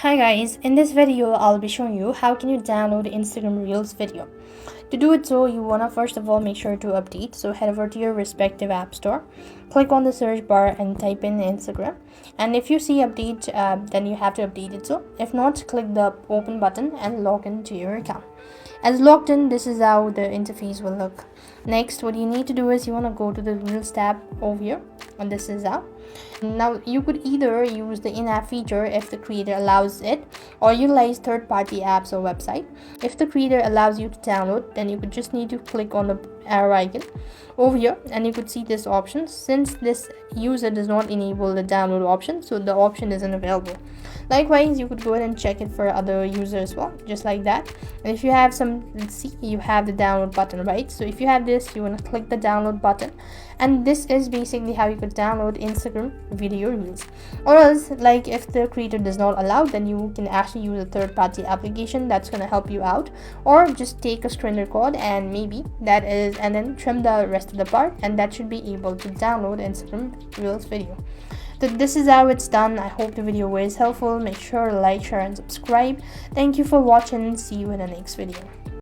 Hi guys, in this video I'll be showing you how can you download Instagram Reels video. To do it, so you wanna first of all make sure to update. So head over to your respective app store, click on the search bar and type in Instagram, and if you see update, then you have to update it. So if not, click the open button and log into your account. As logged in, this is how the interface will look. Next, what you need to do is you want to go to the Reels tab over here, and this is how. Now you could either use the in-app feature if the creator allows it, or utilize third-party apps or website. If the creator allows you to download, then you could just need to click on the arrow icon over here, and you could see this option. Since this user does not enable the download option, so the option isn't available. Likewise, you could go ahead and check it for other users as well, just like that. And if you have some, let's see, you have the download button, right? So if you have this, you want to click the download button, and this is basically how you could download Instagram video reels. Or else, like if the creator does not allow, then you can actually use a third-party application that's going to help you out, or just take a screen record and maybe that is, and then trim the rest of the part, and that should be able to download Instagram reels video. So this is how it's done. I hope the video was helpful. Make sure to like, share and subscribe. Thank you for watching. See you in the next video.